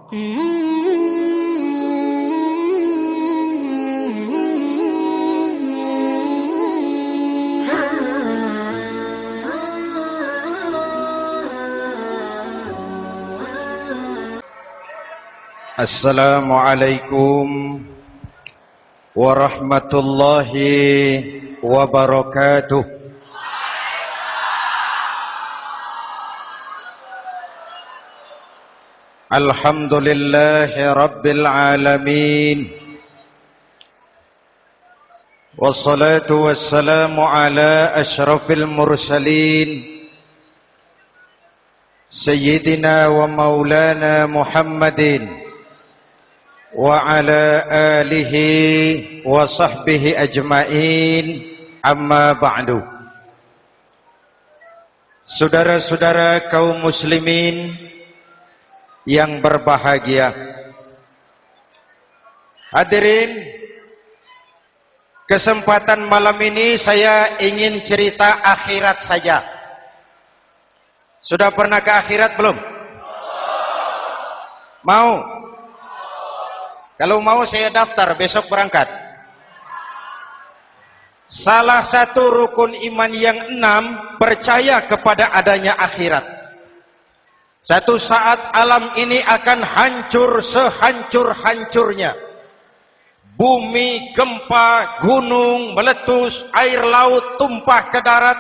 Assalamualaikum warahmatullahi wabarakatuh. Alhamdulillahi rabbil alamin. Wassalatu wassalamu ala asyrafil mursalin Sayyidina wa maulana Muhammadin wa ala alihi wa sahbihi ajma'in, amma ba'du. Saudara-saudara kaum muslimin yang berbahagia, hadirin, kesempatan malam ini saya ingin cerita akhirat saja. Sudah pernah ke akhirat belum? Mau? Kalau mau saya daftar, besok berangkat. Salah satu rukun iman yang 6, percaya kepada adanya akhirat. Satu saat alam ini akan hancur sehancur-hancurnya. Bumi, gempa, gunung, meletus, air laut tumpah ke darat.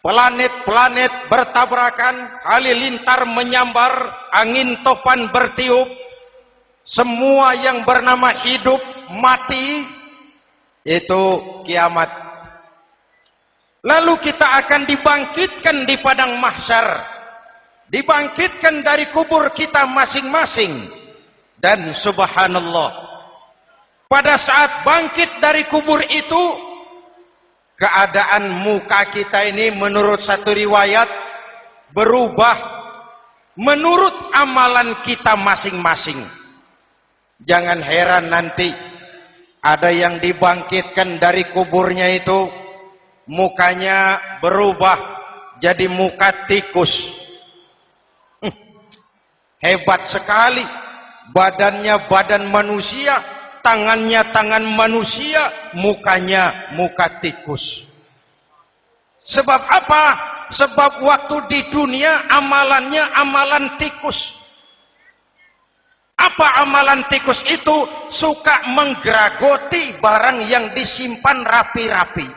Planet-planet bertabrakan, halilintar menyambar, angin topan bertiup. Semua yang bernama hidup mati, itu kiamat. Lalu kita akan dibangkitkan di padang mahsyar, dibangkitkan dari kubur kita masing-masing. Dan subhanallah, pada saat bangkit dari kubur itu, keadaan muka kita ini menurut satu riwayat berubah menurut amalan kita masing-masing. Jangan heran nanti ada yang dibangkitkan dari kuburnya itu mukanya berubah jadi muka tikus. Hebat sekali, badannya badan manusia, tangannya tangan manusia, mukanya muka tikus. Sebab apa? Sebab waktu di dunia amalannya amalan tikus. Apa amalan tikus itu? Suka menggeragoti barang yang disimpan rapi-rapi.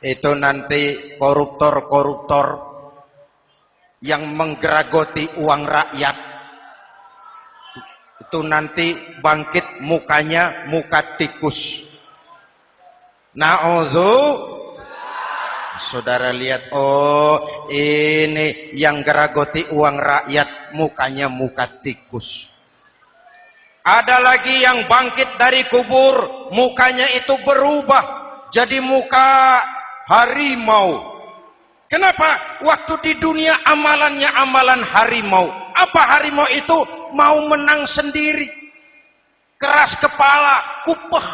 Itu nanti koruptor-koruptor yang menggeragoti uang rakyat, itu nanti bangkit mukanya muka tikus. Na'udzu. Saudara lihat, oh ini yang geragoti uang rakyat mukanya muka tikus. Ada lagi yang bangkit dari kubur, mukanya itu berubah jadi muka harimau. Kenapa? Waktu di dunia amalannya amalan harimau. Apa harimau itu? Mau menang sendiri, keras kepala, kupeh.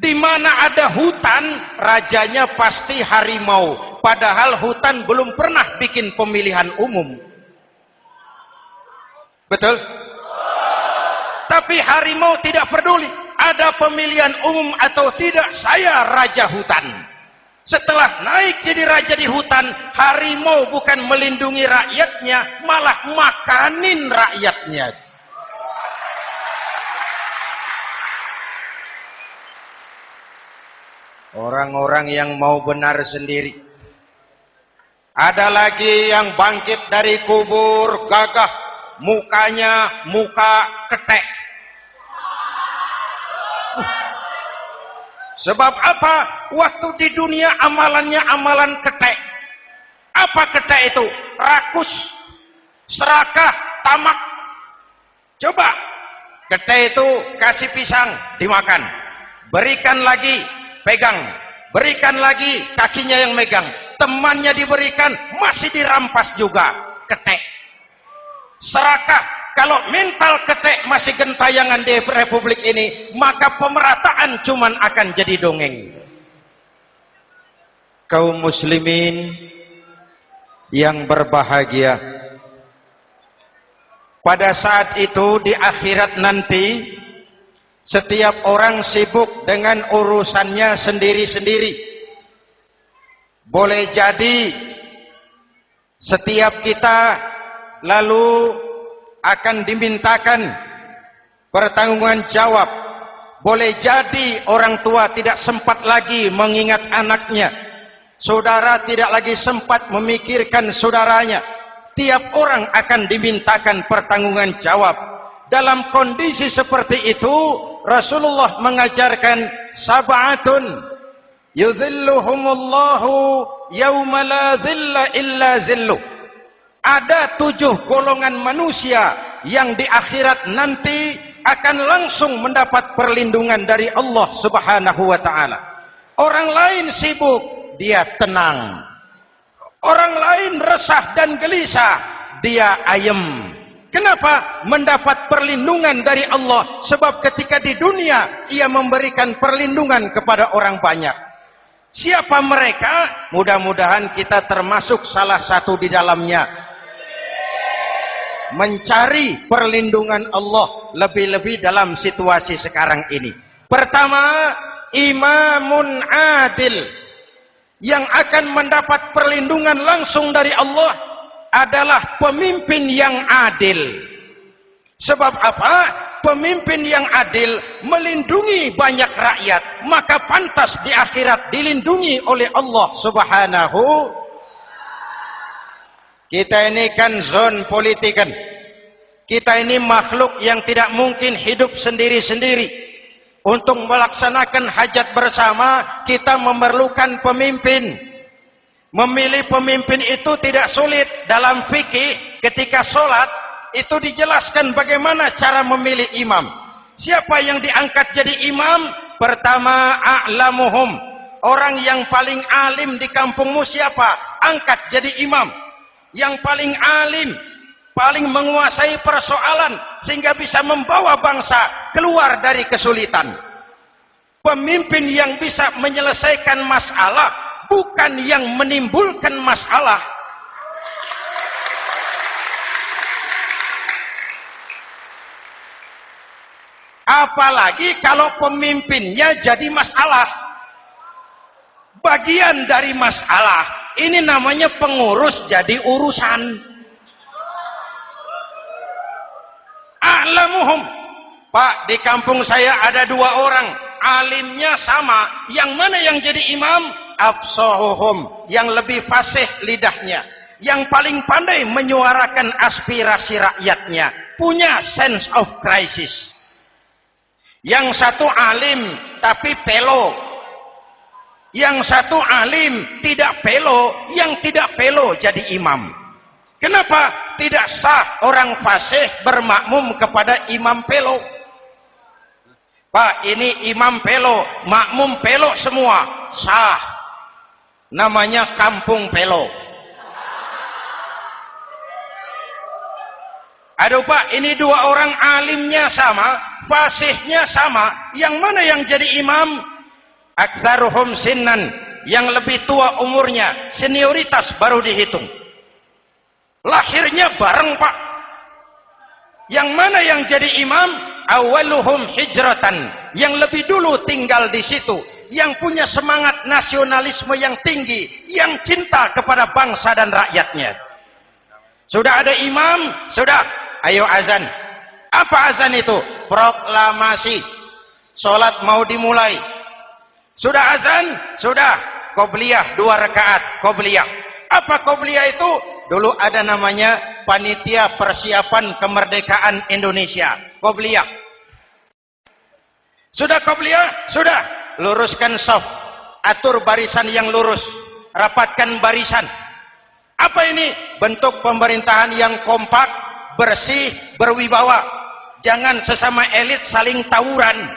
Di mana ada hutan, rajanya pasti harimau. Padahal hutan belum pernah bikin pemilihan umum. Betul? Tapi harimau tidak peduli. Ada pemilihan umum atau tidak, saya raja hutan. Setelah naik jadi raja di hutan, harimau bukan melindungi rakyatnya, malah makanin rakyatnya. Orang-orang yang mau benar sendiri. Ada lagi yang bangkit dari kubur gagah, mukanya muka ketek. Sebab apa? Waktu di dunia amalannya amalan ketek. Apa ketek itu? Rakus, serakah, tamak. Coba, ketek itu kasih pisang, dimakan. Berikan lagi, pegang. Berikan lagi, kakinya yang megang. Temannya diberikan, masih dirampas juga. Ketek. Serakah. Kalau mental ketek masih gentayangan di republik ini, maka pemerataan cuman akan jadi dongeng. kaum muslimin yang berbahagia, pada saat itu di akhirat nanti setiap orang sibuk dengan urusannya sendiri-sendiri. Boleh jadi setiap kita lalu akan dimintakan pertanggungjawaban jawab. Boleh jadi orang tua tidak sempat lagi mengingat anaknya, saudara tidak lagi sempat memikirkan saudaranya. Tiap orang akan dimintakan pertanggungjawaban jawab. Dalam kondisi seperti itu, Rasulullah mengajarkan sab'atun yudhilluhumullahu yawma la dhilla illa zilluh. Ada 7 golongan manusia yang di akhirat nanti akan langsung mendapat perlindungan dari Allah Subhanahu wa taala. Orang lain sibuk, dia tenang. Orang lain resah dan gelisah, dia ayem. Kenapa? Mendapat perlindungan dari Allah. Sebab ketika di dunia ia memberikan perlindungan kepada orang banyak. Siapa mereka? Mudah-mudahan kita termasuk salah satu di dalamnya. Mencari perlindungan Allah lebih-lebih dalam situasi sekarang ini. Pertama, imamun adil yang akan mendapat perlindungan langsung dari Allah adalah pemimpin yang adil. Sebab apa? Pemimpin yang adil melindungi banyak rakyat, maka pantas di akhirat dilindungi oleh Allah Subhanahu. Kita ini kan zon politikan. Kita ini makhluk yang tidak mungkin hidup sendiri-sendiri. Untuk melaksanakan hajat bersama, kita memerlukan pemimpin. Memilih pemimpin itu tidak sulit. Dalam fikih, ketika sholat, itu dijelaskan bagaimana cara memilih imam. Siapa yang diangkat jadi imam? Pertama, a'lamuhum. Orang yang paling alim di kampungmu siapa? Angkat jadi imam. Yang paling alim, paling menguasai persoalan sehingga bisa membawa bangsa keluar dari kesulitan. Pemimpin yang bisa menyelesaikan masalah, bukan yang menimbulkan masalah. Apalagi kalau pemimpinnya jadi masalah, bagian dari masalah. Ini namanya pengurus jadi urusan. A'lamuhum. Pak, di kampung saya ada 2 orang, alimnya sama. Yang mana yang jadi imam? Afsahuhum, yang lebih fasih lidahnya, yang paling pandai menyuarakan aspirasi rakyatnya, punya sense of crisis. Yang satu alim tapi pelo. Yang satu alim tidak pelo, yang tidak pelo jadi imam. Kenapa? Tidak sah orang fasih bermakmum kepada imam pelo. Pak, ini imam pelo, makmum pelo semua. Sah. Namanya kampung pelo. Aduh Pak, ini 2 orang alimnya sama, fasihnya sama. Yang mana yang jadi imam? Aktsaruhum sinnan, yang lebih tua umurnya, senioritas baru dihitung. Lahirnya bareng Pak. Yang mana yang jadi imam? Awaluhum hijratan, yang lebih dulu tinggal di situ, yang punya semangat nasionalisme yang tinggi, yang cinta kepada bangsa dan rakyatnya. Sudah ada imam, sudah, ayo azan. Apa azan itu? Proklamasi. Salat mau dimulai. Sudah azan? Sudah. Qobliyah 2 rakaat. Qobliyah. Apa qobliyah itu? Dulu ada namanya Panitia Persiapan Kemerdekaan Indonesia. Qobliyah. Sudah qobliyah? Sudah. Luruskan shaf. Atur barisan yang lurus. Rapatkan barisan. Apa ini? Bentuk pemerintahan yang kompak, bersih, berwibawa. Jangan sesama elit saling tawuran.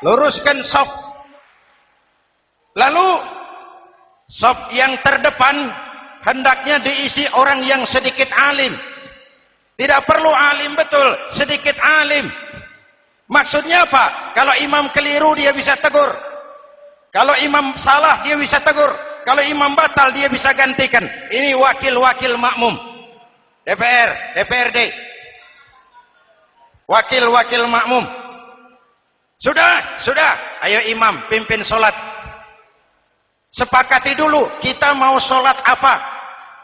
Luruskan shaf. Lalu shaf yang terdepan hendaknya diisi orang yang sedikit alim. Tidak perlu alim betul, sedikit alim. Maksudnya apa? Kalau imam keliru dia bisa tegur. Kalau imam salah dia bisa tegur. Kalau imam batal dia bisa gantikan. Ini wakil-wakil makmum. DPR, DPRD. Wakil-wakil makmum. Sudah. Ayo imam, pimpin sholat. Sepakati dulu, kita mau sholat apa?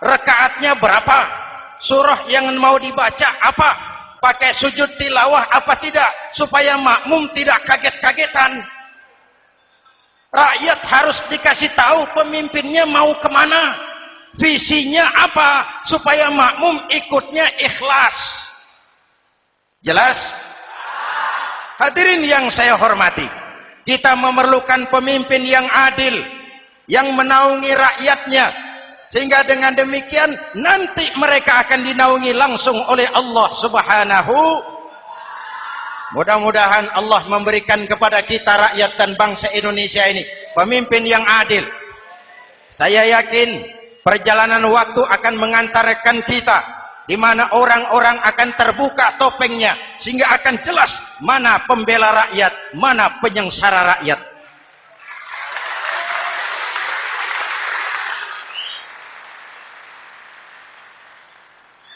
Rekaatnya berapa? Surah yang mau dibaca apa? Pakai sujud tilawah apa tidak? Supaya makmum tidak kaget-kagetan. Rakyat harus dikasih tahu pemimpinnya mau kemana, visinya apa, supaya makmum ikutnya ikhlas. Jelas? Hadirin yang saya hormati, kita memerlukan pemimpin yang adil, yang menaungi rakyatnya, sehingga dengan demikian nanti mereka akan dinaungi langsung oleh Allah Subhanahu. Mudah-mudahan Allah memberikan kepada kita rakyat dan bangsa Indonesia ini pemimpin yang adil. Saya yakin perjalanan waktu akan mengantarkan kita di mana orang-orang akan terbuka topengnya sehingga akan jelas mana pembela rakyat, mana penyengsara rakyat.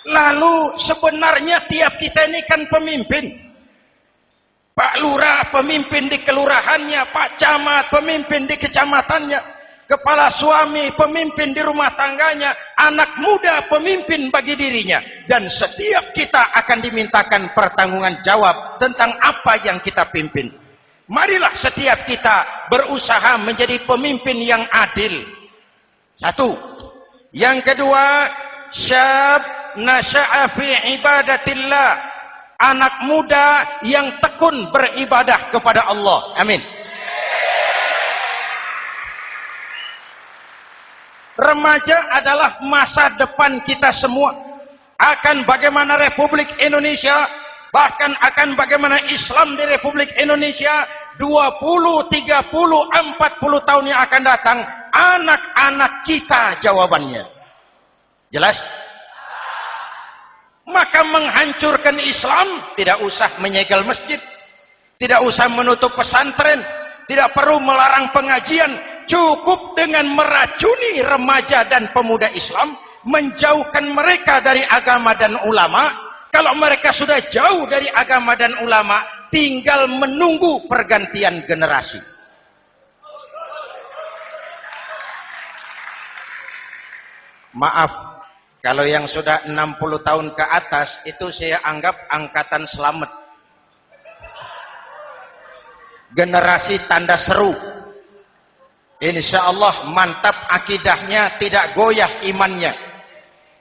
Lalu sebenarnya tiap kita ini kan pemimpin. Pak Lurah pemimpin di kelurahannya, Pak Camat pemimpin di kecamatannya, kepala suami pemimpin di rumah tangganya, anak muda pemimpin bagi dirinya, dan setiap kita akan dimintakan pertanggungan jawab tentang apa yang kita pimpin. Marilah setiap kita berusaha menjadi pemimpin yang adil. Satu. Yang kedua, syab nasya'a fi ibadatillah, anak muda yang tekun beribadah kepada Allah. Amin. Remaja adalah masa depan kita semua. Akan bagaimana Republik Indonesia, bahkan akan bagaimana Islam di Republik Indonesia 20, 30, 40 tahun yang akan datang, anak-anak kita jawabannya. Jelas? Maka menghancurkan Islam tidak usah menyegel masjid, tidak usah menutup pesantren, tidak perlu melarang pengajian, cukup dengan meracuni remaja dan pemuda Islam, menjauhkan mereka dari agama dan ulama. Kalau mereka sudah jauh dari agama dan ulama, tinggal menunggu pergantian generasi. Maaf, kalau yang sudah 60 tahun ke atas, itu saya anggap angkatan selamat. Generasi tanda seru. Insya Allah mantap akidahnya, tidak goyah imannya.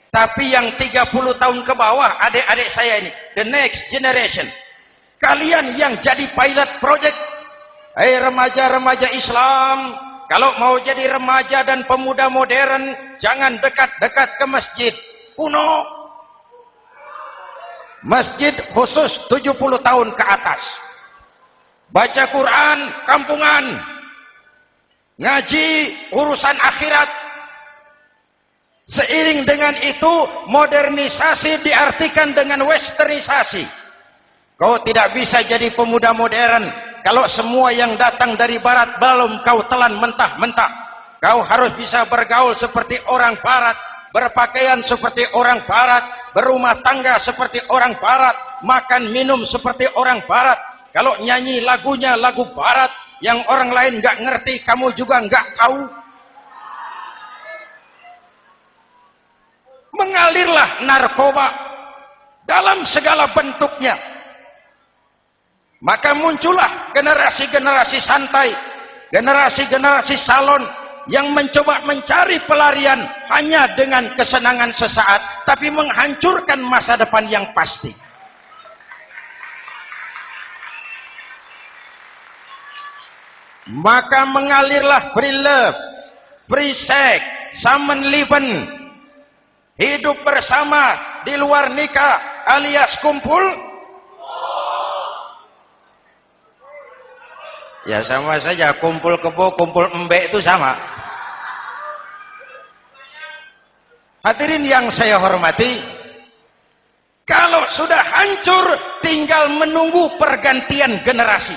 Tapi yang 30 tahun ke bawah, adik-adik saya ini, the next generation. Kalian yang jadi pilot project. Hei remaja-remaja Islam, kalau mau jadi remaja dan pemuda modern, jangan dekat-dekat ke masjid kuno. Masjid khusus 70 tahun ke atas. Baca Quran kampungan. Ngaji urusan akhirat. Seiring dengan itu, modernisasi diartikan dengan westernisasi. Kau tidak bisa jadi pemuda modern kalau semua yang datang dari barat belum kau telan mentah-mentah. Kau harus bisa bergaul seperti orang barat, berpakaian seperti orang barat, berumah tangga seperti orang barat, makan minum seperti orang barat. Kalau nyanyi lagunya lagu barat yang orang lain nggak ngerti, kamu juga nggak tahu. Mengalirlah narkoba dalam segala bentuknya. Maka muncullah generasi-generasi santai, generasi-generasi salon yang mencoba mencari pelarian hanya dengan kesenangan sesaat, tapi menghancurkan masa depan yang pasti. Maka mengalirlah free love, free sex, Samenleben, hidup bersama di luar nikah alias kumpul. Ya sama saja, kumpul kebo, kumpul embek itu sama. Hadirin yang saya hormati, kalau sudah hancur, tinggal menunggu pergantian generasi.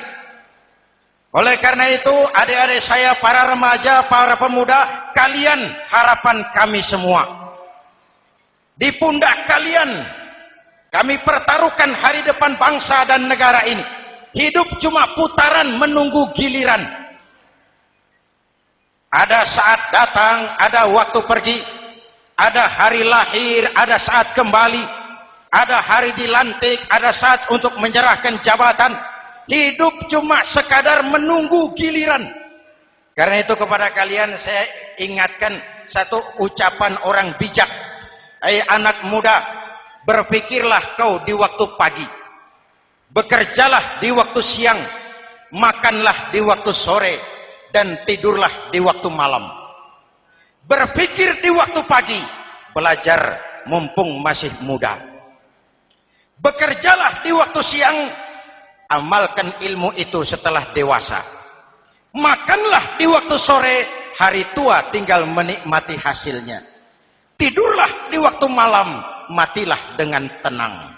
Oleh karena itu, adik-adik saya, para remaja, para pemuda, kalian harapan kami semua. Di pundak kalian kami pertaruhkan hari depan bangsa dan negara ini. Hidup cuma putaran menunggu giliran. Ada saat datang, ada waktu pergi. Ada hari lahir, ada saat kembali. Ada hari dilantik, ada saat untuk menyerahkan jabatan. Hidup cuma sekadar menunggu giliran. Karena itu kepada kalian saya ingatkan satu ucapan orang bijak. Hai anak muda, berpikirlah kau di waktu pagi. Bekerjalah di waktu siang. Makanlah di waktu sore. Dan tidurlah di waktu malam. Berpikir di waktu pagi. Belajar mumpung masih muda. Bekerjalah di waktu siang. Amalkan ilmu itu setelah dewasa. Makanlah di waktu sore. Hari tua tinggal menikmati hasilnya. Tidurlah di waktu malam, matilah dengan tenang.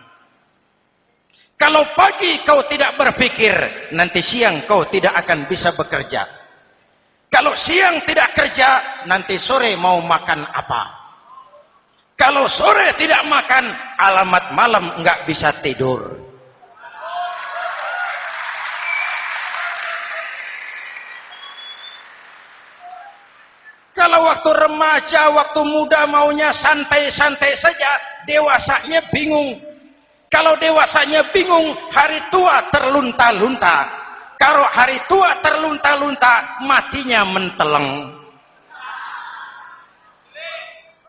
Kalau pagi kau tidak berpikir, nanti siang kau tidak akan bisa bekerja. Kalau siang tidak kerja, nanti sore mau makan apa? Kalau sore tidak makan, alamat malam enggak bisa tidur. Kalau waktu remaja, waktu muda maunya santai-santai saja, dewasanya bingung. Kalau dewasanya bingung, hari tua terlunta-lunta. Kalau hari tua terlunta-lunta, matinya menteleng.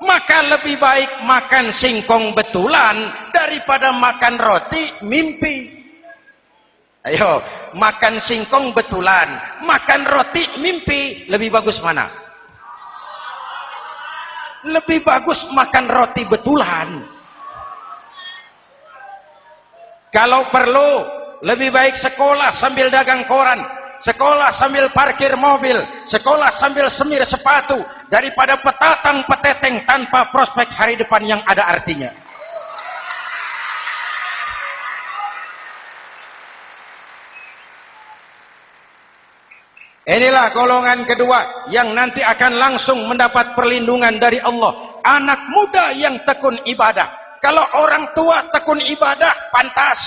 Maka lebih baik makan singkong betulan daripada makan roti mimpi. Ayo, makan singkong betulan, makan roti mimpi, lebih bagus mana? Lebih bagus makan roti betulan. Kalau perlu, lebih baik sekolah sambil dagang koran, sekolah sambil parkir mobil, sekolah sambil semir sepatu, daripada petatang peteteng tanpa prospek hari depan yang ada artinya. Inilah golongan kedua yang nanti akan langsung mendapat perlindungan dari Allah. Anak muda yang tekun ibadah. Kalau orang tua tekun ibadah, pantas.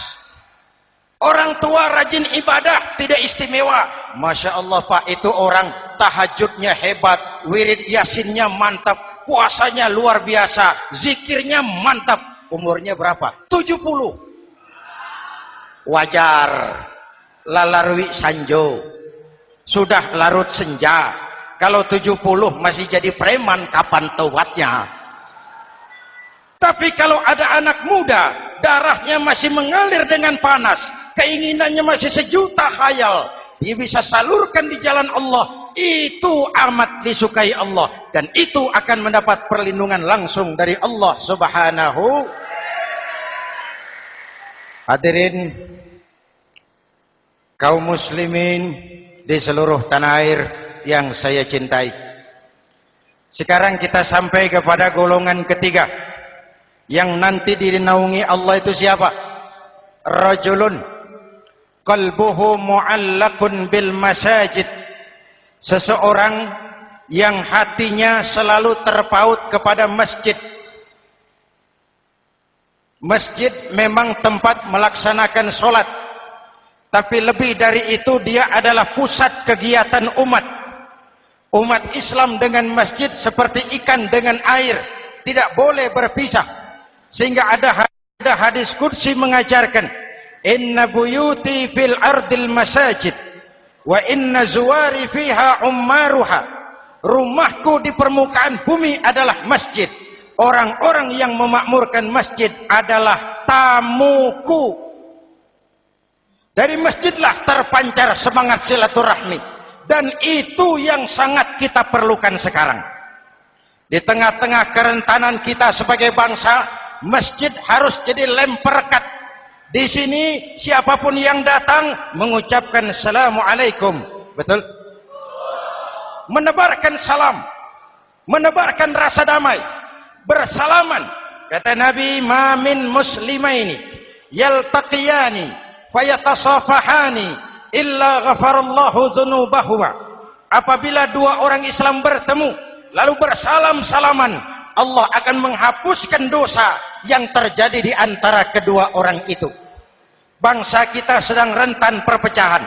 Orang tua rajin ibadah, tidak istimewa. Masya Allah Pak, itu orang tahajudnya hebat, wirid yasinnya mantap, puasanya luar biasa, zikirnya mantap. Umurnya berapa? 70. Wajar. Lalarwi sanjo. Sudah larut senja. Kalau 70 masih jadi preman, kapan tobatnya? Tapi kalau ada anak muda, darahnya masih mengalir dengan panas, keinginannya masih sejuta khayal, dia bisa salurkan di jalan Allah, itu amat disukai Allah, dan itu akan mendapat perlindungan langsung dari Allah Subhanahu. Hadirin kaum muslimin di seluruh tanah air yang saya cintai. Sekarang kita sampai kepada golongan ketiga yang nanti dinaungi Allah. Itu siapa? Rajulun qalbuhu mu'allakun bil masajid. Seseorang yang hatinya selalu terpaut kepada masjid. Masjid memang tempat melaksanakan sholat, tapi lebih dari itu dia adalah pusat kegiatan umat. Umat Islam dengan masjid seperti ikan dengan air, tidak boleh berpisah. Sehingga ada hadis qudsi mengajarkan, inna buyuti fil ardil masajid wa inna zuwari fiha ummaruha. Rumahku di permukaan bumi adalah masjid. Orang-orang yang memakmurkan masjid adalah tamuku. Dari masjidlah terpancar semangat silaturahmi. Dan itu yang sangat kita perlukan sekarang. Di tengah-tengah kerentanan kita sebagai bangsa, masjid harus jadi lem perekat. Di sini siapapun yang datang mengucapkan assalamualaikum. Betul? Menebarkan salam. Menebarkan rasa damai. Bersalaman. Kata Nabi, ma min muslimaini yaltaqiyani fayatasafahani illa ghafarallahu dzunubahuma. Apabila dua orang Islam bertemu lalu bersalam-salaman, Allah akan menghapuskan dosa yang terjadi di antara kedua orang itu. Bangsa kita sedang rentan perpecahan.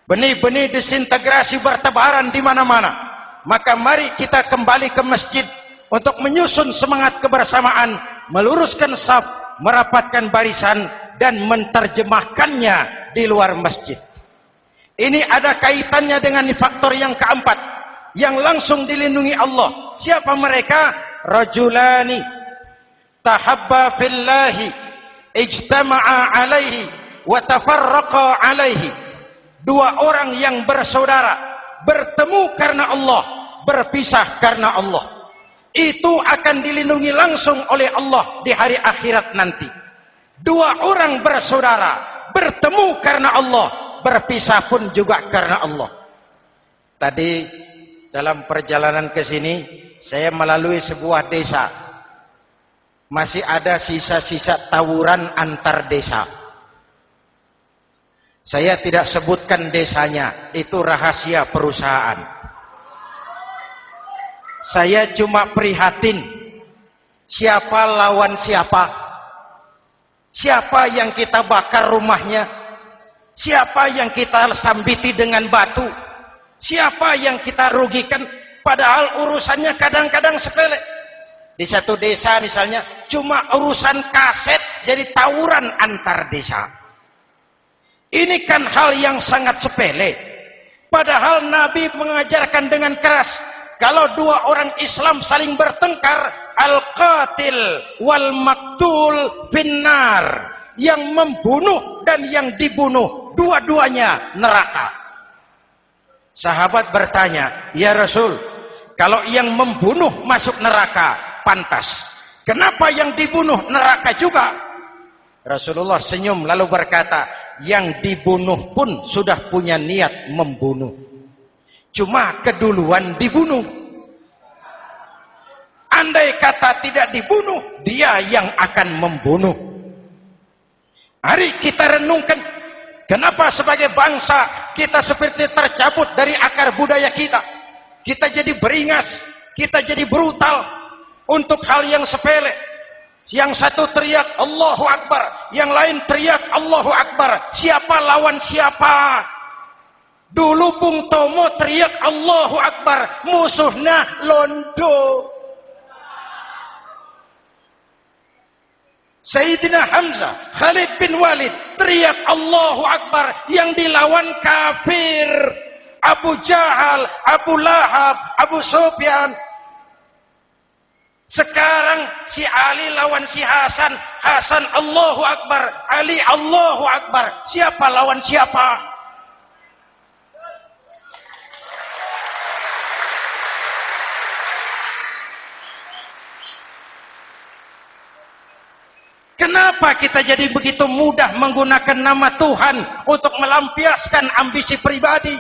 Benih-benih disintegrasi bertebaran di mana-mana. Maka mari kita kembali ke masjid untuk menyusun semangat kebersamaan, meluruskan saf, merapatkan barisan, dan menerjemahkannya di luar masjid. Ini ada kaitannya dengan faktor yang keempat, yang langsung dilindungi Allah. Siapa mereka? Rajulani tahabba fillahi ijtama'a alaihi wa tafarraqa alaihi. Dua orang yang bersaudara, bertemu karena Allah, berpisah karena Allah. Itu akan dilindungi langsung oleh Allah di hari akhirat nanti. Dua orang bersaudara, bertemu karena Allah, berpisah pun juga karena Allah. Tadi dalam perjalanan ke sini saya melalui sebuah desa. Masih ada sisa-sisa tawuran antar desa. Saya tidak sebutkan desanya, itu rahasia perusahaan. Saya cuma prihatin siapa lawan siapa. Siapa yang kita bakar rumahnya? Siapa yang kita sambiti dengan batu? Siapa yang kita rugikan? Padahal urusannya kadang-kadang sepele. Di satu desa misalnya cuma urusan kaset jadi tawuran antar desa. Ini kan hal yang sangat sepele. Padahal Nabi mengajarkan dengan keras, kalau dua orang Islam saling bertengkar, al-qatil wal maktul finnar. Yang membunuh dan yang dibunuh, dua-duanya neraka. Sahabat bertanya, ya Rasul, kalau yang membunuh masuk neraka, pantas. Kenapa yang dibunuh neraka juga? Rasulullah senyum lalu berkata, yang dibunuh pun sudah punya niat membunuh. Cuma keduluan dibunuh. Andai kata tidak dibunuh, dia yang akan membunuh. Mari kita renungkan, kenapa sebagai bangsa kita seperti tercabut dari akar budaya kita. Kita jadi beringas, kita jadi brutal untuk hal yang sepele. Yang satu teriak Allahu Akbar, yang lain teriak Allahu Akbar. Siapa lawan siapa? Dulu Bung Tomo teriak Allahu Akbar, musuhnya londo. Sayyidina Hamzah, Khalid bin Walid teriak Allahu Akbar, yang dilawan kafir. Abu Jahal, Abu Lahab, Abu Sufyan. Sekarang si Ali lawan si Hasan, Hasan Allahu Akbar, Ali Allahu Akbar. Siapa lawan siapa? Kenapa kita jadi begitu mudah menggunakan nama Tuhan untuk melampiaskan ambisi pribadi?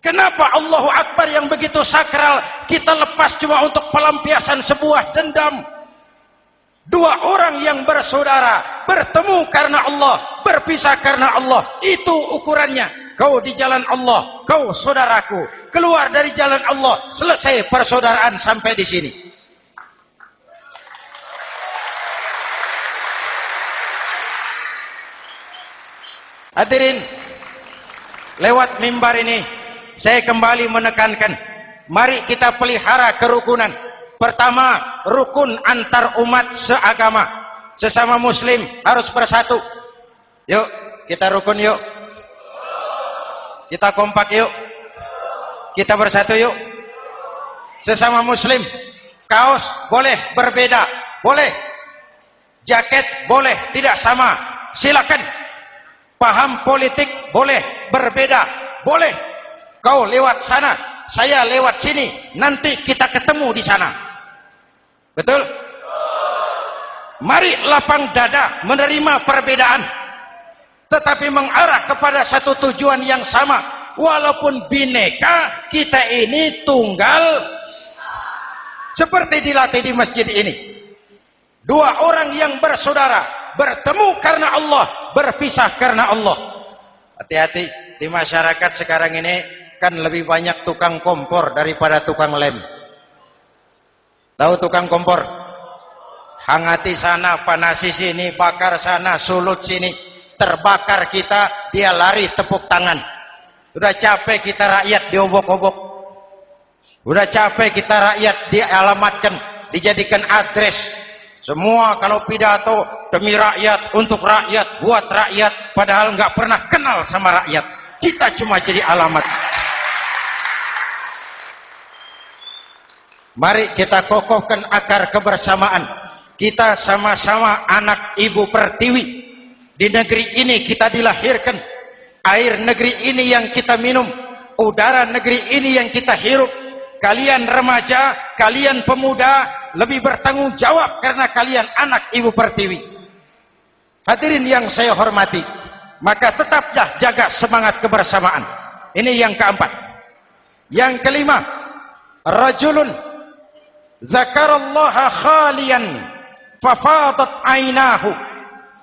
Kenapa Allahu Akbar yang begitu sakral kita lepas cuma untuk pelampiasan sebuah dendam? Dua orang yang bersaudara bertemu karena Allah, berpisah karena Allah. Itu ukurannya. Kau di jalan Allah, kau saudaraku. Keluar dari jalan Allah, selesai persaudaraan sampai di sini. Hadirin, lewat mimbar ini saya kembali menekankan, mari kita pelihara kerukunan. Pertama, rukun antar umat seagama. Sesama muslim harus bersatu. Yuk, kita rukun yuk. Kita kompak yuk. Kita bersatu yuk. Sesama muslim, kaos boleh berbeda, boleh. Jaket boleh tidak sama, silakan. Paham politik boleh berbeda, boleh. Kau lewat sana, saya lewat sini, nanti kita ketemu di sana. Betul? Mari lapang dada menerima perbedaan, tetapi mengarah kepada satu tujuan yang sama. Walaupun bineka, kita ini tunggal, seperti dilatih di masjid ini. Dua orang yang bersaudara, bertemu karena Allah, berpisah karena Allah. Hati-hati, di masyarakat sekarang ini kan lebih banyak tukang kompor daripada tukang lem. Tahu tukang kompor? Hangati sana, panasi sini, bakar sana, sulut sini. Terbakar kita, dia lari tepuk tangan. Udah capek kita rakyat diobok-obok. Udah capek kita rakyat dialamatkan, dijadikan address. Semua kalau pidato demi rakyat, untuk rakyat, buat rakyat, padahal nggak pernah kenal sama rakyat. Kita cuma jadi alamat. Mari kita kokohkan akar kebersamaan. Kita sama-sama anak Ibu Pertiwi. Di negeri ini kita dilahirkan. Air negeri ini yang kita minum. Udara negeri ini yang kita hirup. Kalian remaja, kalian pemuda, lebih bertanggung jawab karena kalian anak Ibu Pertiwi. Hadirin yang saya hormati, maka tetaplah jaga semangat kebersamaan. Ini yang keempat. Yang kelima, rajulun zakarallaha khalian fafadat ainahu.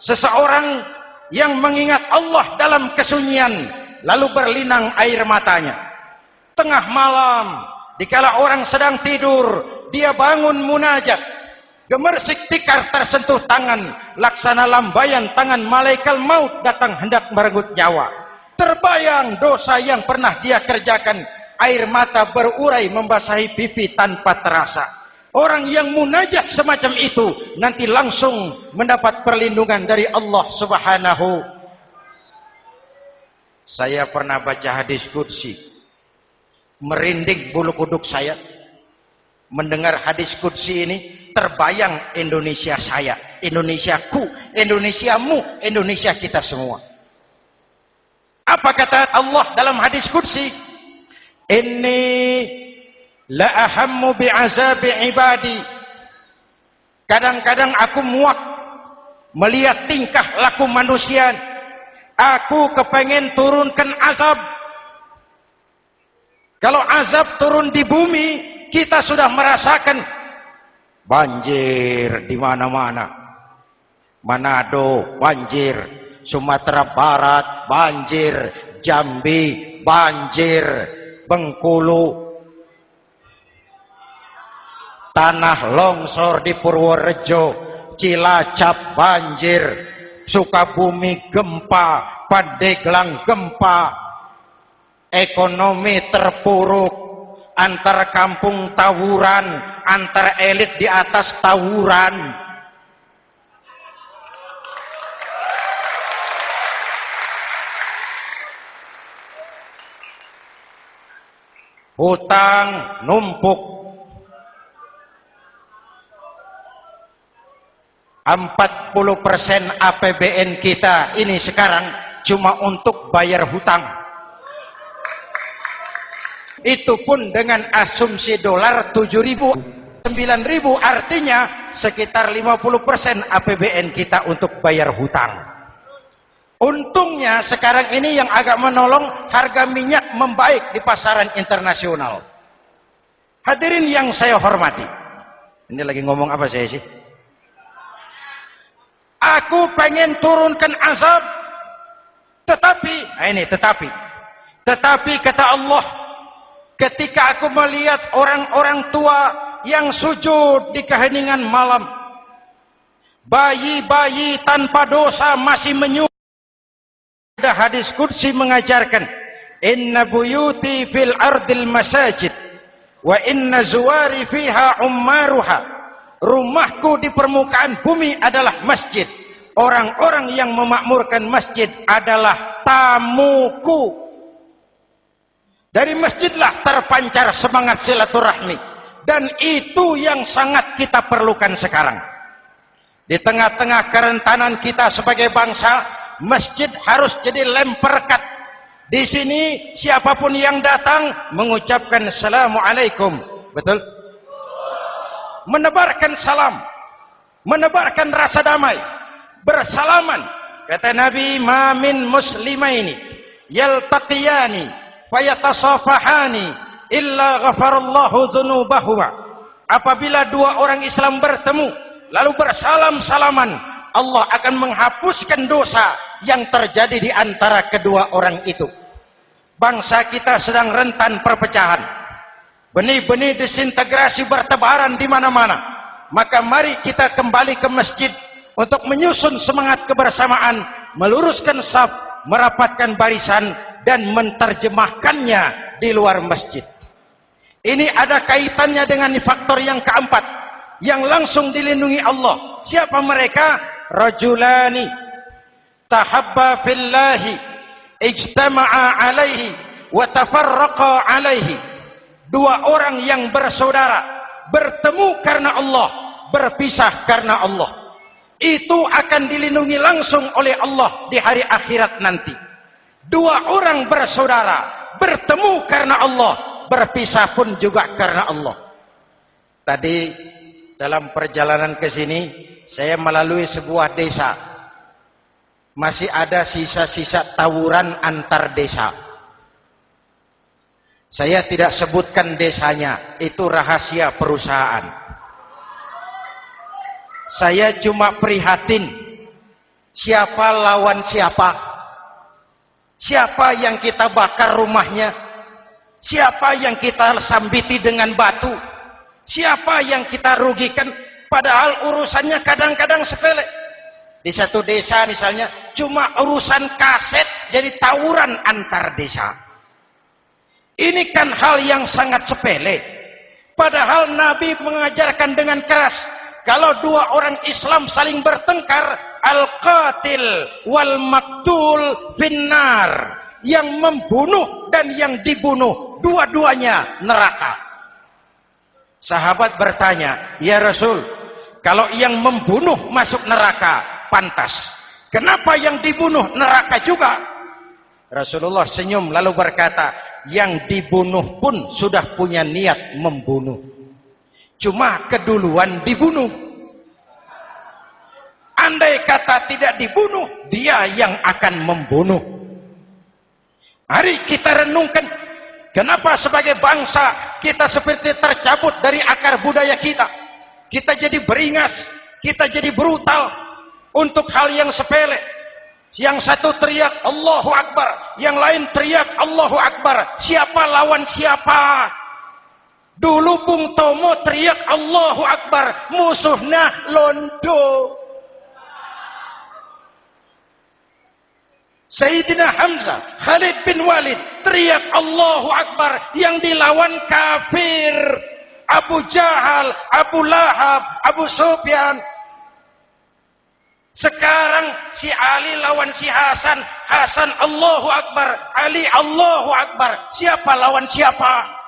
Seseorang yang mengingat Allah dalam kesunyian lalu berlinang air matanya. Tengah malam, dikala orang sedang tidur, dia bangun munajat. Gemersik tikar tersentuh tangan, laksana lambayan tangan malaikat maut datang hendak merenggut nyawa. Terbayang dosa yang pernah dia kerjakan, air mata berurai membasahi pipi tanpa terasa. Orang yang munajat semacam itu nanti langsung mendapat perlindungan dari Allah Subhanahu. Saya pernah baca hadis qudsi, merinding bulu kuduk saya mendengar hadis qudsi ini. Terbayang Indonesia saya, Indonesiaku, Indonesiamu, Indonesia kita semua. Apa kata Allah dalam hadis qudsi? Inni la ahammu bi'azabi ibadi. Kadang-kadang aku muak melihat tingkah laku manusia. Aku kepengen turunkan azab. Kalau azab turun di bumi, kita sudah merasakan banjir di mana-mana. Manado banjir, Sumatera Barat banjir, Jambi banjir, Bengkulu tanah longsor di Purworejo, Cilacap banjir, Sukabumi gempa, Pandeglang gempa, ekonomi terpuruk, antar kampung tawuran, antar elit di atas tawuran. Hutang numpuk. 40% APBN kita ini sekarang cuma untuk bayar hutang. Itu pun dengan asumsi dolar 7.000, 9.000, artinya sekitar 50% APBN kita untuk bayar hutang. Untungnya sekarang ini yang agak menolong, harga minyak membaik di pasaran internasional. Hadirin yang saya hormati, ini lagi ngomong apa saya sih? Aku pengen turunkan azab, tetapi kata Allah, ketika aku melihat orang-orang tua yang sujud di keheningan malam, bayi-bayi tanpa dosa masih menyujud. Ada hadis qudsi mengajarkan, inna buyuti fil ardil masajid wa inna zuwari fiha ummaruha. Rumahku di permukaan bumi adalah masjid. Orang-orang yang memakmurkan masjid adalah tamuku. Dari masjidlah terpancar semangat silaturahmi. Dan itu yang sangat kita perlukan sekarang. Di tengah-tengah kerentanan kita sebagai bangsa, masjid harus jadi lem perekat. Di sini siapapun yang datang mengucapkan assalamualaikum. Betul? Menebarkan salam, menebarkan rasa damai, bersalaman. Kata Nabi, ma min muslimaini yaltaqiyani fayatasafahani illa ghafarallahu dzunubahuma. Apabila dua orang Islam bertemu lalu bersalam-salaman, Allah akan menghapuskan dosa yang terjadi di antara kedua orang itu. Bangsa kita sedang rentan perpecahan. Benih-benih disintegrasi bertebaran di mana-mana. Maka mari kita kembali ke masjid untuk menyusun semangat kebersamaan, meluruskan saf, merapatkan barisan, dan menerjemahkannya di luar masjid. Ini ada kaitannya dengan faktor yang keempat, yang langsung dilindungi Allah. Siapa mereka? Rajulani tahabba fillahi ijtama'a alaihi wa tafarraqa alaihi. Dua orang yang bersaudara, bertemu karena Allah, berpisah karena Allah. Itu akan dilindungi langsung oleh Allah di hari akhirat nanti. Dua orang bersaudara, bertemu karena Allah, berpisah pun juga karena Allah. Tadi dalam perjalanan ke sini, saya melalui sebuah desa. Masih ada sisa-sisa tawuran antar desa. Saya tidak sebutkan desanya, itu rahasia perusahaan. Saya cuma prihatin, siapa lawan siapa? Siapa yang kita bakar rumahnya? Siapa yang kita sambiti dengan batu? Siapa yang kita rugikan? Padahal urusannya kadang-kadang sepele. Di satu desa misalnya, cuma urusan kaset jadi tawuran antar desa. Ini kan hal yang sangat sepele. Padahal Nabi mengajarkan dengan keras, kalau dua orang Islam saling bertengkar, al-qatil wal maktul finnar. Yang membunuh dan yang dibunuh, dua-duanya neraka. Sahabat bertanya, ya Rasul, kalau yang membunuh masuk neraka, pantas. Kenapa yang dibunuh neraka juga? Rasulullah senyum lalu berkata, yang dibunuh pun sudah punya niat membunuh. Cuma keduluan dibunuh. Andai kata tidak dibunuh, dia yang akan membunuh. Mari kita renungkan, kenapa sebagai bangsa kita seperti tercabut dari akar budaya kita. Kita jadi beringas, kita jadi brutal untuk hal yang sepele. Yang satu teriak Allahu Akbar, yang lain teriak Allahu Akbar. Siapa lawan siapa? Dulu Bung Tomo teriak Allahu Akbar, musuhnya londo. Sayyidina Hamzah, Khalid bin Walid teriak Allahu Akbar, yang dilawan kafir. Abu Jahal, Abu Lahab, Abu Sufyan. Sekarang si Ali lawan si Hasan, Hasan Allahu Akbar, Ali Allahu Akbar. Siapa lawan siapa?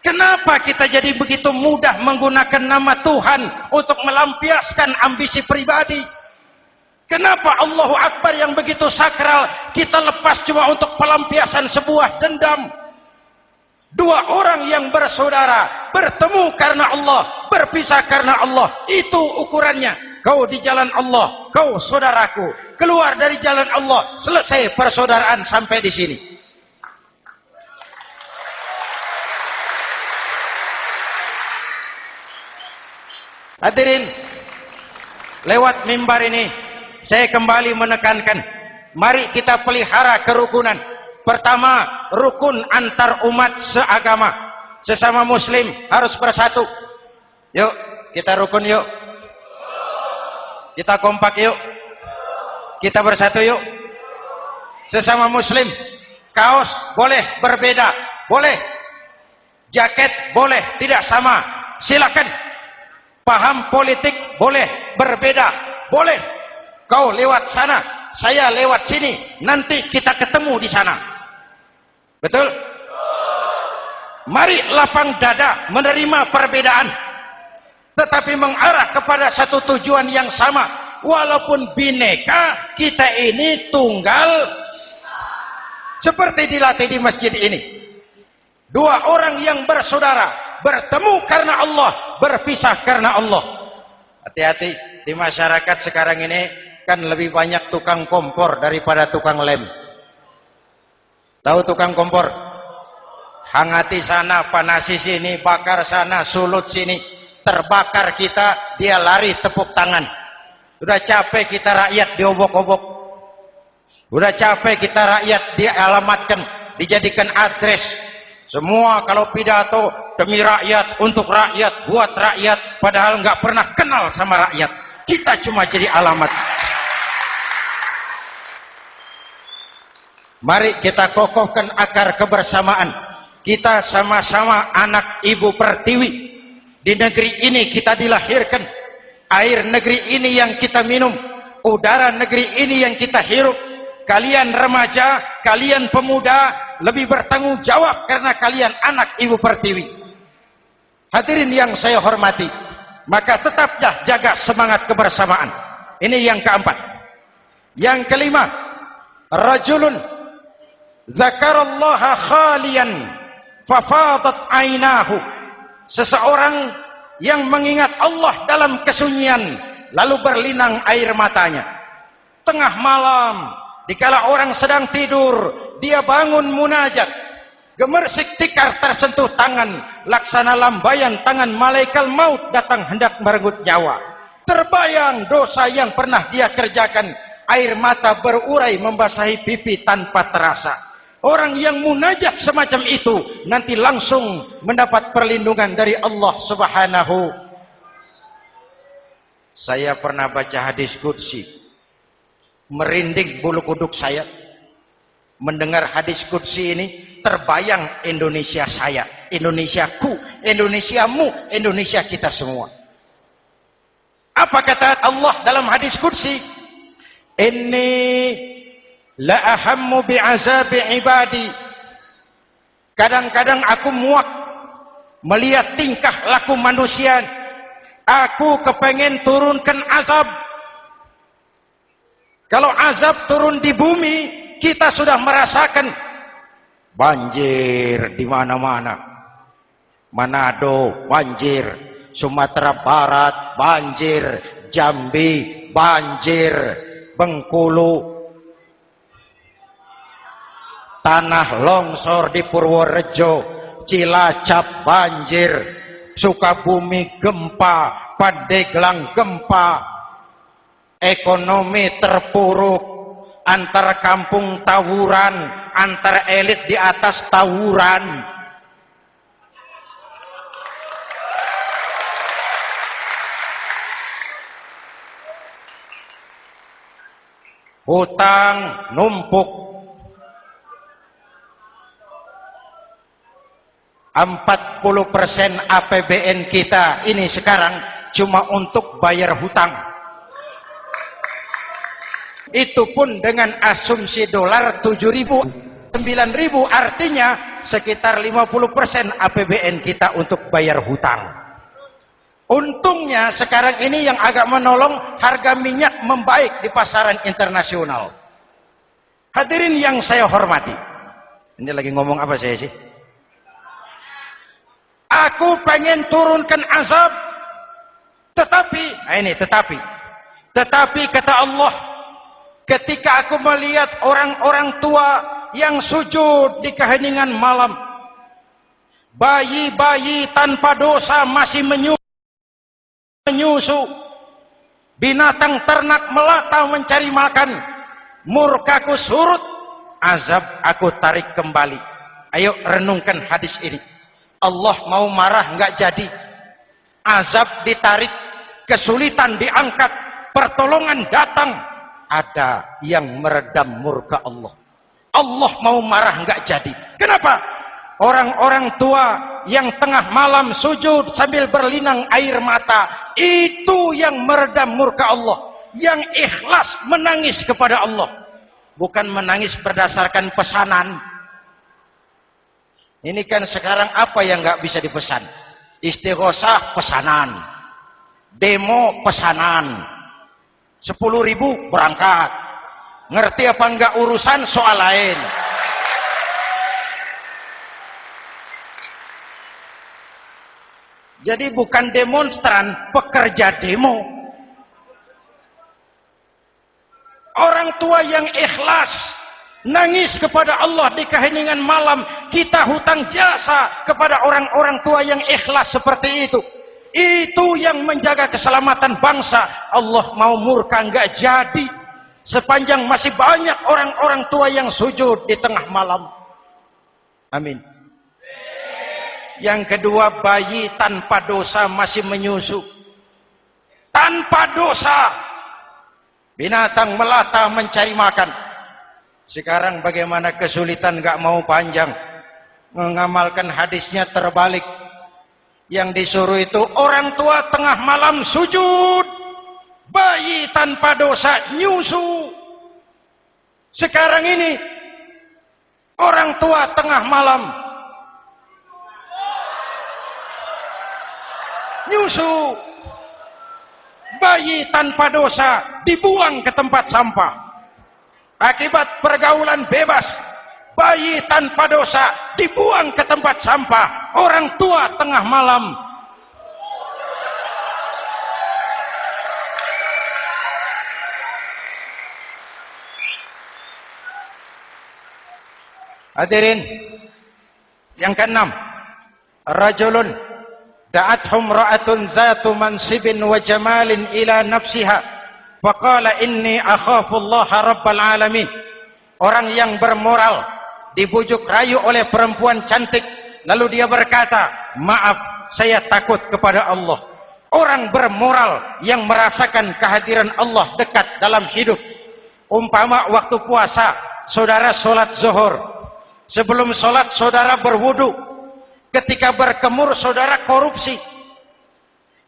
Kenapa kita jadi begitu mudah menggunakan nama Tuhan untuk melampiaskan ambisi pribadi? Kenapa Allahu Akbar yang begitu sakral kita lepas cuma untuk pelampiasan sebuah dendam? Dua orang yang bersaudara, bertemu karena Allah, berpisah karena Allah. Itu ukurannya. Kau di jalan Allah, kau saudaraku. Keluar dari jalan Allah, selesai persaudaraan sampai di sini. Hadirin, lewat mimbar ini saya kembali menekankan, mari kita pelihara kerukunan. Pertama, rukun antar umat seagama. Sesama muslim harus bersatu. Yuk, kita rukun yuk. Kita kompak yuk. Kita bersatu yuk. Sesama muslim, kaos boleh berbeda, boleh. Jaket boleh tidak sama, silakan. Paham politik boleh berbeda, boleh. Kau lewat sana, saya lewat sini, nanti kita ketemu di sana. Betul? Mari lapang dada menerima perbedaan, tetapi mengarah kepada satu tujuan yang sama. Walaupun bineka, kita ini tunggal. Seperti dilatih di masjid ini. Dua orang yang bersaudara, bertemu karena Allah, berpisah karena Allah. Hati-hati, di masyarakat sekarang ini kan lebih banyak tukang kompor daripada tukang lem. Tahu tukang kompor? Hangati sana, panasi sini, bakar sana, sulut sini, terbakar kita, dia lari tepuk tangan. Udah capek kita rakyat diobok-obok. Udah capek kita rakyat dialamatkan, dijadikan address. Semua kalau pidato demi rakyat, untuk rakyat, buat rakyat, padahal nggak pernah kenal sama rakyat. Kita cuma jadi alamat. Mari kita kokohkan akar kebersamaan. Kita sama-sama anak Ibu Pertiwi. Di negeri ini kita dilahirkan. Air negeri ini yang kita minum. Udara negeri ini yang kita hirup. Kalian remaja, kalian pemuda lebih bertanggung jawab karena kalian anak Ibu Pertiwi. Hadirin yang saya hormati, maka tetaplah jaga semangat kebersamaan. Ini yang keempat. Yang kelima, rajulun zakarallaha khalian fafadat ainahu. Seseorang yang mengingat Allah dalam kesunyian lalu berlinang air matanya. Tengah malam, dikala orang sedang tidur, dia bangun munajat. Gemersik tikar tersentuh tangan, laksana lambayan tangan malaikat maut datang hendak merenggut nyawa. Terbayang dosa yang pernah dia kerjakan, air mata berurai membasahi pipi tanpa terasa. Orang yang munajat semacam itu nanti langsung mendapat perlindungan dari Allah Subhanahu. Saya pernah baca hadis qudsi, merinding bulu kuduk saya mendengar hadis qudsi ini. Terbayang Indonesia saya, Indonesiaku, Indonesiamu, Indonesia kita semua. Apa kata Allah dalam hadis qudsi? Inni la ahammu bi'azabi ibadi. Kadang-kadang aku muak melihat tingkah laku manusia. Aku kepengen turunkan azab. Kalau azab turun di bumi, kita sudah merasakan banjir di mana-mana. Manado banjir, Sumatera Barat banjir, Jambi banjir, Bengkulu, tanah longsor di Purworejo, Cilacap banjir, Sukabumi gempa, Pandeglang gempa, ekonomi terpuruk, antar kampung tawuran, antar elit di atas tawuran. Hutang numpuk. 40% APBN kita ini sekarang cuma untuk bayar hutang. Itu pun dengan asumsi dolar 7.000, 9.000, artinya sekitar 50% APBN kita untuk bayar hutang. Untungnya sekarang ini yang agak menolong, harga minyak membaik di pasaran internasional. Hadirin yang saya hormati, ini lagi ngomong apa saya sih? Aku pengen turunkan azab, tetapi kata Allah, ketika aku melihat orang-orang tua yang sujud di keheningan malam, bayi-bayi tanpa dosa masih menyusu, binatang ternak melata mencari makan, murkaku surut, azab aku tarik kembali. Ayo renungkan hadis ini. Allah mau marah nggak jadi, azab ditarik, kesulitan diangkat, pertolongan datang, ada yang meredam murka Allah. Allah mau marah nggak jadi. Kenapa? Orang-orang tua yang tengah malam sujud sambil berlinang air mata, itu yang meredam murka Allah. Yang ikhlas menangis kepada Allah, bukan menangis berdasarkan pesanan. Ini kan sekarang apa yang nggak bisa dipesan? Istighosah pesanan, demo pesanan, 10.000 berangkat. Ngerti apa enggak urusan soal lain. Jadi bukan demonstran, pekerja demo. Orang tua yang ikhlas nangis kepada Allah di keheningan malam, kita hutang jasa kepada orang-orang tua yang ikhlas seperti itu. Itu yang menjaga keselamatan bangsa. Allah mau murka enggak jadi sepanjang masih banyak orang-orang tua yang sujud di tengah malam. Amin. Yang kedua, bayi tanpa dosa masih menyusu. Tanpa dosa. Binatang melata mencari makan. Sekarang bagaimana kesulitan enggak mau panjang. Mengamalkan hadisnya terbalik. Yang disuruh itu orang tua tengah malam sujud, bayi tanpa dosa nyusu. Sekarang ini orang tua tengah malam nyusu, bayi tanpa dosa dibuang ke tempat sampah. Akibat pergaulan bebas, bayi tanpa dosa dibuang ke tempat sampah. Orang tua tengah malam hadirin. Yang keenam, rajulun da'athum ra'atun zatu mansibin wa jamalin ila nafsiha faqala inni akhafu Allah rabbal alamin. Orang yang bermoral dibujuk rayu oleh perempuan cantik, lalu dia berkata, maaf, saya takut kepada Allah. Orang bermoral yang merasakan kehadiran Allah dekat dalam hidup. Umpama waktu puasa, saudara sholat zuhur. Sebelum sholat, saudara berwudu. Ketika berkemur, saudara korupsi.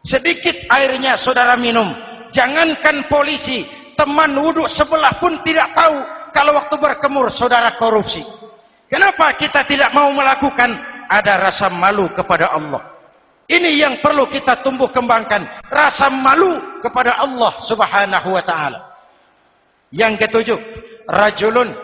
Sedikit airnya saudara minum. Jangankan polisi, teman wudu sebelah pun tidak tahu kalau waktu berkemur saudara korupsi. Kenapa kita tidak mau melakukan? Ada rasa malu kepada Allah. Ini yang perlu kita tumbuh kembangkan, rasa malu kepada Allah Subhanahu wa taala. Yang ketujuh, rajulun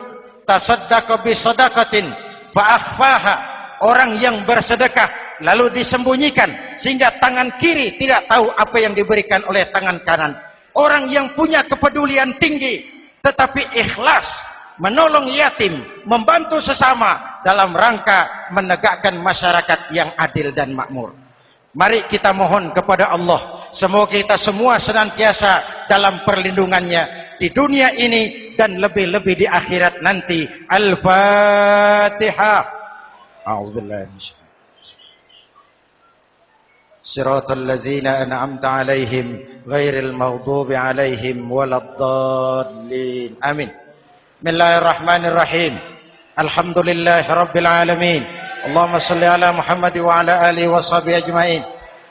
tasaddaqa bi shadaqatin fa akhfaha. Orang yang bersedekah lalu disembunyikan sehingga tangan kiri tidak tahu apa yang diberikan oleh tangan kanan. Orang yang punya kepedulian tinggi tetapi ikhlas menolong yatim, membantu sesama dalam rangka menegakkan masyarakat yang adil dan makmur. Mari kita mohon kepada Allah, semoga kita semua senantiasa dalam perlindungannya di dunia ini dan lebih-lebih di akhirat nanti. Al-Fatihah. A'udzubillahi minasyaitonir rajim. Shiratal ladzina an'amta 'alaihim ghairil maghdubi 'alaihim waladdallin. Amin. Bismillahirrahmanirrahim. Alhamdulillahirabbil alamin. Allahumma shalli ala Muhammad wa ala alihi wa sahbihi ajmain.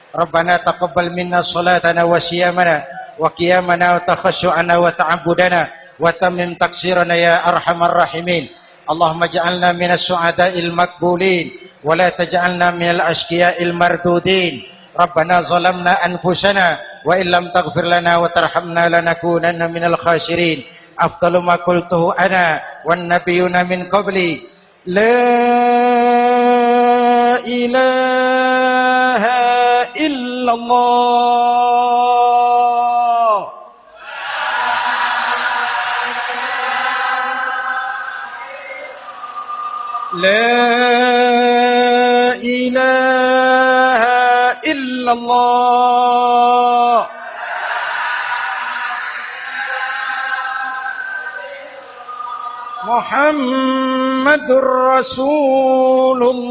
Rabbana taqabbal minna salatana wa siyamana wa qiyamana wa takhashu'ana wa ta'abbudana wa tammim taksirana ya arhamar rahimin. Allahumma ja'alna minas su'ada'il maqbulin wa la taj'alna minal ashqiya'il mardudin. Rabbana zalamna anfusana wa illam taghfir lana wa tarhamna lanakunanna minal khasirin. Afdalu ma qultuhu ana wan nabiyuna min qabli la ilaha illallah. La ilaha illallah. Muhammadur Rasulullah.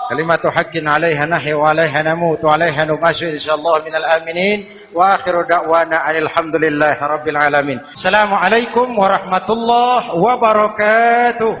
Kalimatu haqqin 'alaiha nahya wa 'alaiha namut wa 'alaiha nubashu insyaallah minal aminin wa akhiru da'wana alhamdulillahi rabbil alamin. Assalamualaikum warahmatullahi wabarakatuh.